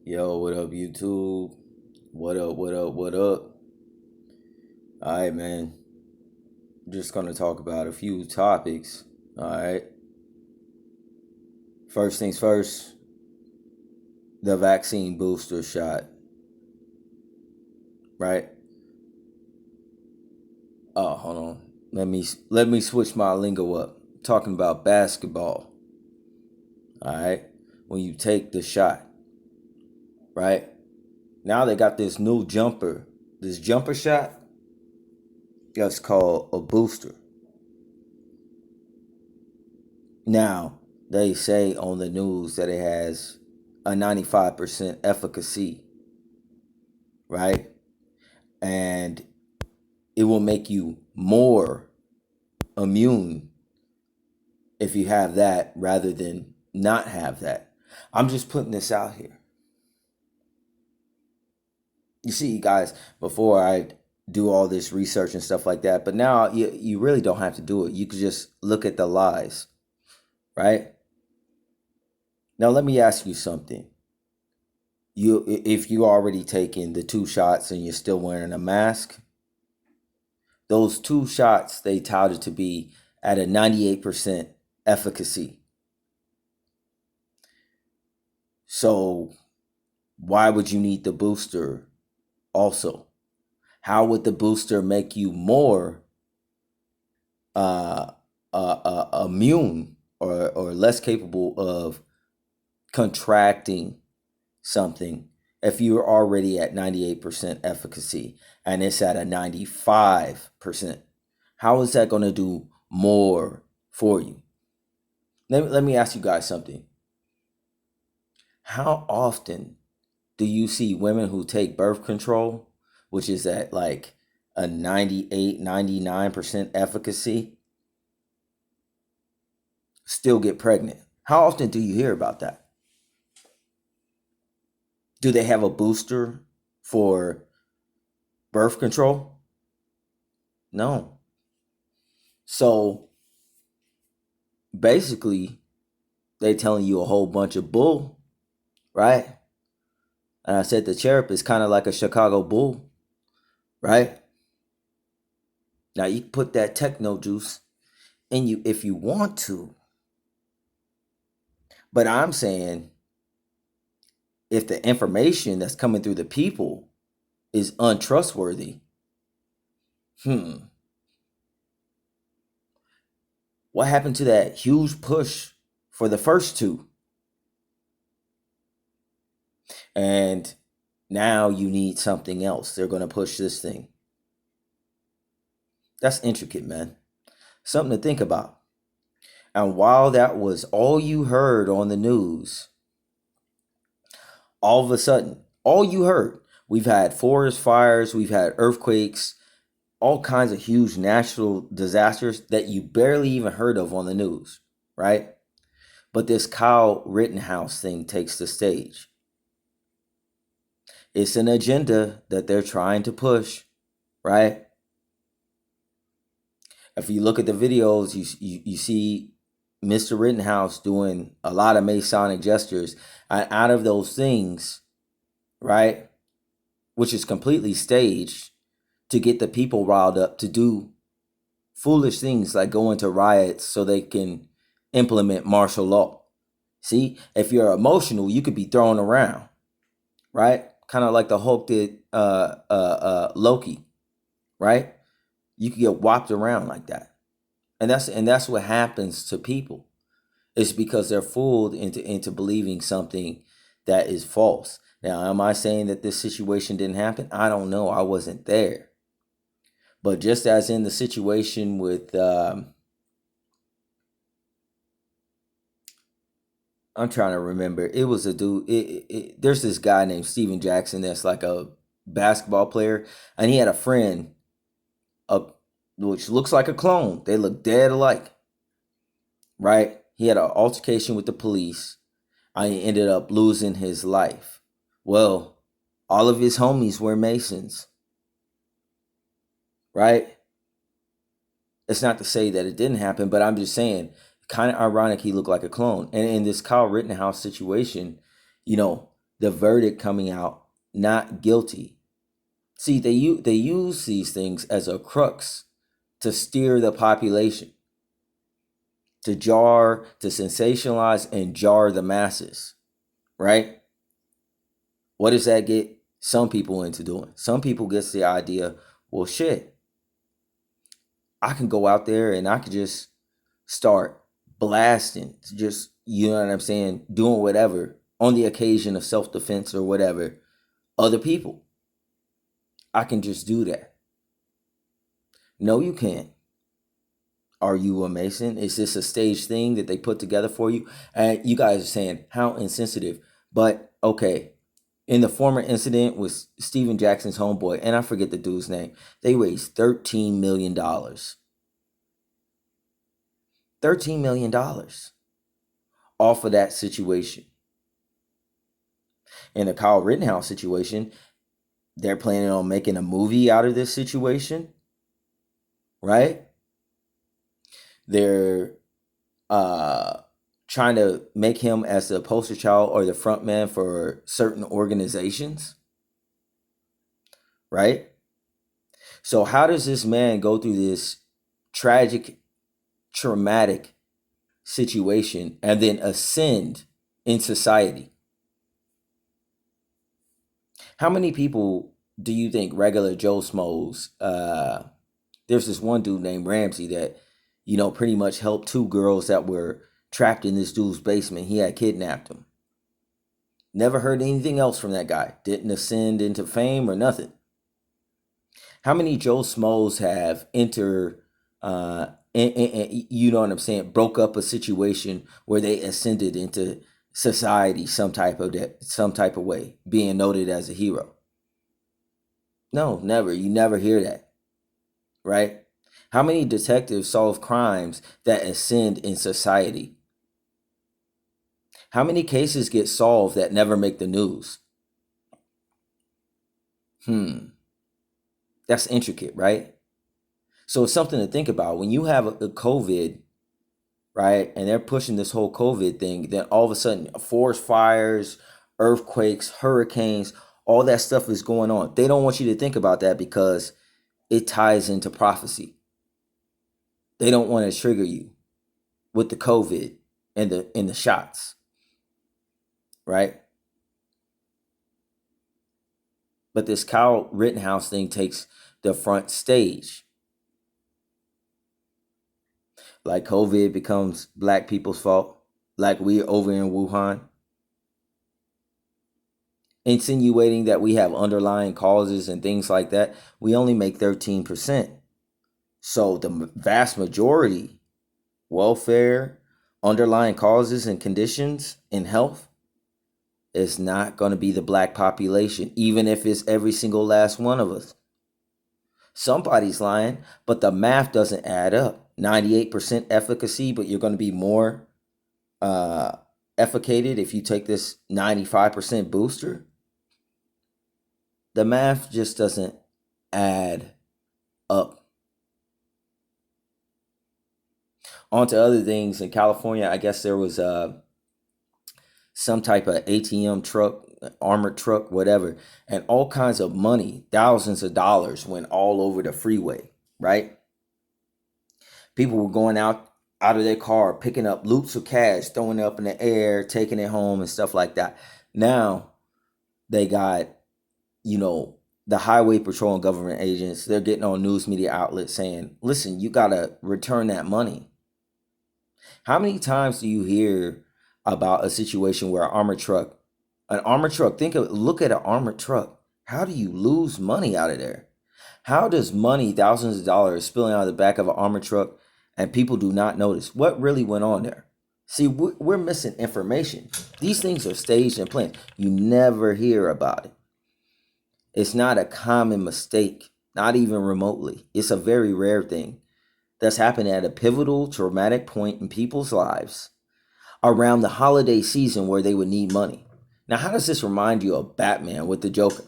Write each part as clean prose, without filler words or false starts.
Yo, what up, YouTube? What up, what up, what up? Alright, man. Just gonna talk about a few topics. Alright. First things first, the vaccine booster shot. Right? Oh, hold on. Let me switch my lingo up. Talking about basketball. Alright. When you take the shot, right? Now they got this new jumper. This jumper shot that's called a booster. Now, they say on the news that it has a 95% efficacy, right? And it will make you more immune if you have that rather than not have that. I'm just putting this out here. You see, guys, before I do all this research and stuff like that, but now you really don't have to do it. You could just look at the lies, right? Now, let me ask you something. If you already taken the two shots and you're still wearing a mask, those two shots they touted to be at a 98% efficacy. So why would you need the booster also? How would the booster make you more immune or less capable of contracting something if you're already at 98% efficacy and it's at a 95%? How is that going to do more for you? Let me ask you guys something. How often do you see women who take birth control, which is at like a 98, 99% efficacy, still get pregnant? How often do you hear about that? Do they have a booster for birth control? No. So basically, they telling you a whole bunch of bull, right? And I said the cherub is kind of like a Chicago Bull, right? Now you can put that techno juice in you if you want to. But I'm saying if the information that's coming through the people is untrustworthy, what happened to that huge push for the first two? And now you need something else. They're going to push this thing. That's intricate, man. Something to think about. And while that was all you heard on the news, all of a sudden, all you heard, we've had forest fires, we've had earthquakes, all kinds of huge natural disasters that you barely even heard of on the news, right? But this Kyle Rittenhouse thing takes the stage. It's an agenda that they're trying to push, right? If you look at the videos, you see Mr. Rittenhouse doing a lot of Masonic gestures. And out of those things, right, which is completely staged to get the people riled up to do foolish things like go into riots so they can implement martial law. See, if you're emotional, you could be thrown around, right? Kind of like the Hulk did Loki, right? You could get whopped around like that. And that's what happens to people. It's because they're fooled into believing something that is false. Now, am I saying that this situation didn't happen? I don't know. I wasn't there. But just as in the situation with, I'm trying to remember, it was a dude. There's this guy named Steven Jackson that's like a basketball player, and he had a friend, which looks like a clone. They look dead alike, right? He had an altercation with the police. I ended up losing his life. Well, all of his homies were Masons, right? It's not to say that it didn't happen, but I'm just saying, kind of ironic he looked like a clone. And in this Kyle Rittenhouse situation, you know, the verdict coming out not guilty. See, they use these things as a crux to steer the population, to sensationalize and jar the masses, right? What does that get some people into doing? Some people gets the idea, well, shit, I can go out there and I can just start blasting, just, you know what I'm saying, doing whatever on the occasion of self-defense or whatever, other people. I can just do that. No, you can't. Are you a Mason? Is this a stage thing that they put together for you? And you guys are saying, how insensitive. But okay, in the former incident with Steven Jackson's homeboy, and I forget the dude's name, they raised $13 million. $13 million off of that situation. In the Kyle Rittenhouse situation, they're planning on making a movie out of this situation, right? They're trying to make him as the poster child or the front man for certain organizations, right? So how does this man go through this tragic, traumatic situation and then ascend in society? How many people do you think regular Joe Schmoes, there's this one dude named Ramsey that, you know, pretty much helped two girls that were trapped in this dude's basement. He had kidnapped them. Never heard anything else from that guy. Didn't ascend into fame or nothing. How many Joe Schmoes have you know what I'm saying, broke up a situation where they ascended into society some type of way, being noted as a hero? No, never. You never hear that, right? How many detectives solve crimes that ascend in society? How many cases get solved that never make the news? That's intricate, right? So it's something to think about. When you have a COVID, right, and they're pushing this whole COVID thing, then all of a sudden forest fires, earthquakes, hurricanes, all that stuff is going on. They don't want you to think about that because it ties into prophecy. They don't want to trigger you with the COVID and the shots, right? But this Kyle Rittenhouse thing takes the front stage. Like COVID becomes black people's fault, like we over in Wuhan. Insinuating that we have underlying causes and things like that. We only make 13%. So the vast majority, welfare, underlying causes and conditions in health, is not going to be the black population, even if it's every single last one of us. Somebody's lying, but the math doesn't add up. 98% efficacy, but you're going to be more efficated if you take this 95% booster. The math just doesn't add up. On to other things. In California, I guess there was some type of ATM truck, armored truck, whatever, and all kinds of money, thousands of dollars went all over the freeway, right? People were going out of their car, picking up loops of cash, throwing it up in the air, taking it home and stuff like that. Now they got, you know, the highway patrol and government agents, they're getting on news media outlets saying, listen, you got to return that money. How many times do you hear about a situation where an armored truck, look at an armored truck. How do you lose money out of there? How does money, thousands of dollars, spilling out of the back of an armored truck and people do not notice? What really went on there? See, we're missing information. These things are staged and planned. You never hear about it. It's not a common mistake, not even remotely. It's a very rare thing that's happened at a pivotal, traumatic point in people's lives around the holiday season where they would need money. Now, how does this remind you of Batman with the Joker?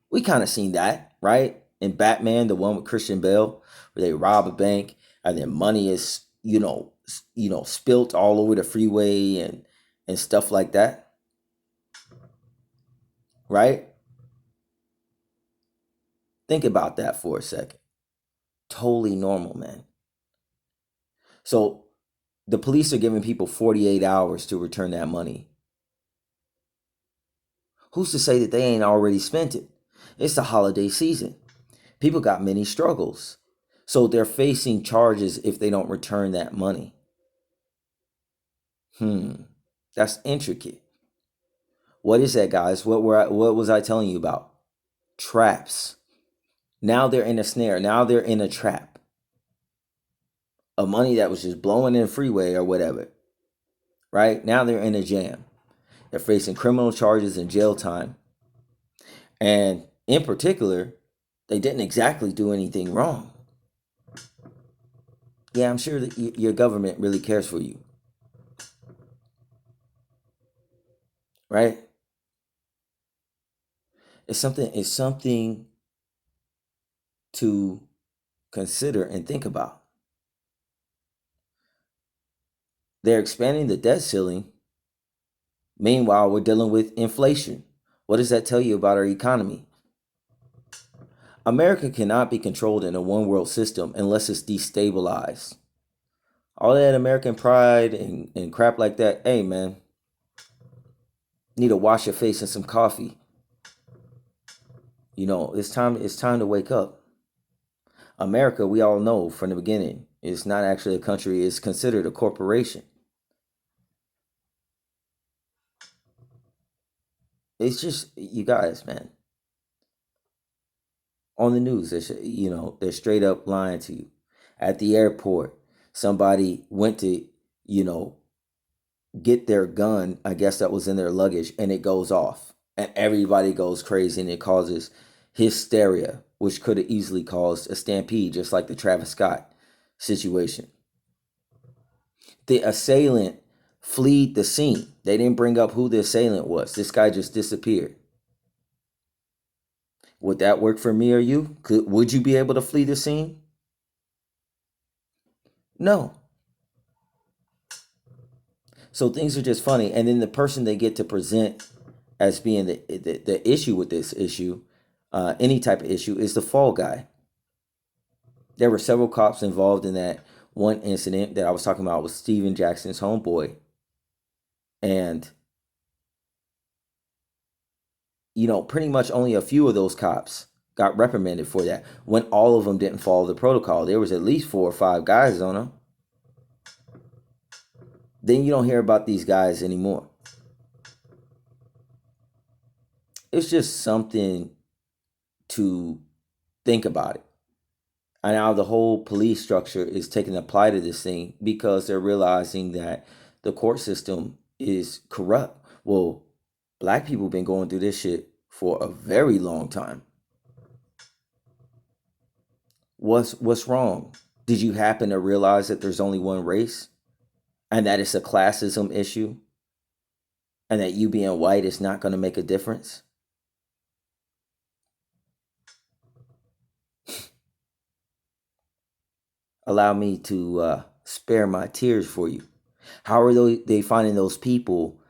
We kind of seen that, right? In Batman, the one with Christian Bale, where they rob a bank and then money is, spilt all over the freeway and stuff like that. right? Think about that for a second. Totally normal, man. So the police are giving people 48 hours to return that money. Who's to say that they ain't already spent it? It's the holiday season. People got many struggles. So they're facing charges if they don't return that money. That's intricate. What is that, guys? What was I telling you about? Traps. Now they're in a snare. Now they're in a trap of money that was just blowing in the freeway or whatever. Right? Now they're in a jam. They're facing criminal charges and jail time. And in particular, they didn't exactly do anything wrong. Yeah, I'm sure that your government really cares for you. Right? It's something to consider and think about. They're expanding the debt ceiling. Meanwhile, we're dealing with inflation. What does that tell you about our economy? America cannot be controlled in a one world system unless it's destabilized. All that American pride and crap like that, hey man, need to wash your face in some coffee. It's time to wake up. America, we all know from the beginning, is not actually a country, it's considered a corporation. It's just, you guys, man, on the news, they're straight up lying to you. At the airport, somebody went to, you know, get their gun, I guess that was in their luggage, and it goes off. And everybody goes crazy and it causes hysteria, which could have easily caused a stampede, just like the Travis Scott situation. The assailant fled the scene. They didn't bring up who the assailant was. This guy just disappeared. Would that work for me or you? Would you be able to flee the scene? No. So things are just funny. And then the person they get to present as being the issue with this issue, any type of issue, is the fall guy. There were several cops involved in that one incident that I was talking about with Steven Jackson's homeboy. And, pretty much only a few of those cops got reprimanded for that when all of them didn't follow the protocol. There was at least 4 or 5 guys on them. Then you don't hear about these guys anymore. It's just something to think about it. And now the whole police structure is taking a plight to this thing because they're realizing that the court system is corrupt. Well, black people been going through this shit for a very long time. What's wrong? Did you happen to realize that there's only one race and that it's a classism issue and that you being white is not going to make a difference? Allow me to spare my tears for you. How are they finding those people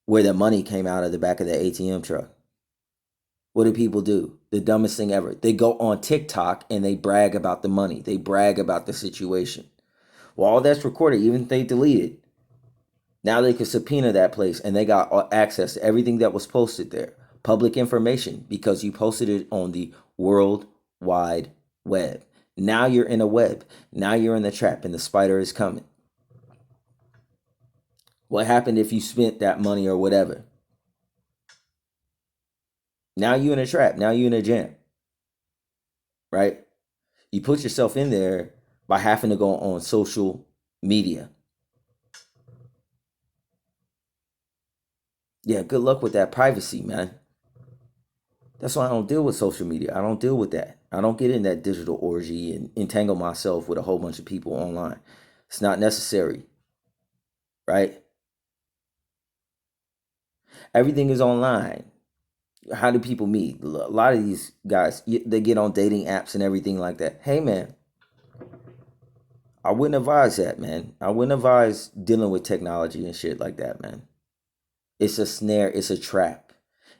where the money came out of the back of the ATM truck? What do people do? The dumbest thing ever. They go on TikTok and they brag about the money. They brag about the situation. Well, all that's recorded, even if they delete it. Now they could subpoena that place and they got access to everything that was posted there. Public information because you posted it on the World Wide Web. Now you're in a web. Now you're in the trap and the spider is coming. What happened if you spent that money or whatever? Now you in a trap. Now you in a jam. Right? You put yourself in there by having to go on social media. Yeah, good luck with that privacy, man. That's why I don't deal with social media. I don't deal with that. I don't get in that digital orgy and entangle myself with a whole bunch of people online. It's not necessary, right? Everything is online. How do people meet? A lot of these guys, they get on dating apps and everything like that. Hey, man, I wouldn't advise that, man. I wouldn't advise dealing with technology and shit like that, man. It's a snare. It's a trap.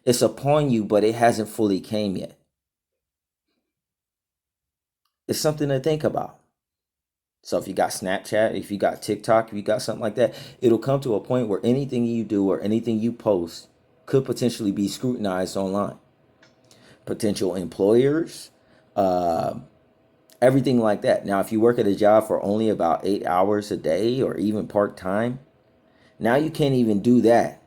It's upon you, but it hasn't fully came yet. It's something to think about. So if you got Snapchat, if you got TikTok, if you got something like that, it'll come to a point where anything you do or anything you post could potentially be scrutinized online. Potential employers, uh, everything like that. Now, if you work at a job for only about 8 hours a day or even part time, now you can't even do that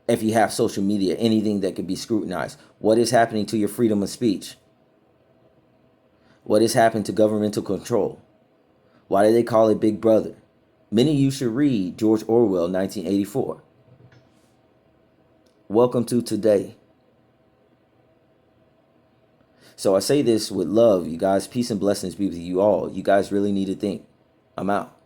if you have social media, anything that could be scrutinized. What is happening to your freedom of speech? What is happening to governmental control? Why do they call it Big Brother? Many of you should read George Orwell, 1984. Welcome to today. So I say this with love, you guys. Peace and blessings be with you all. You guys really need to think. I'm out.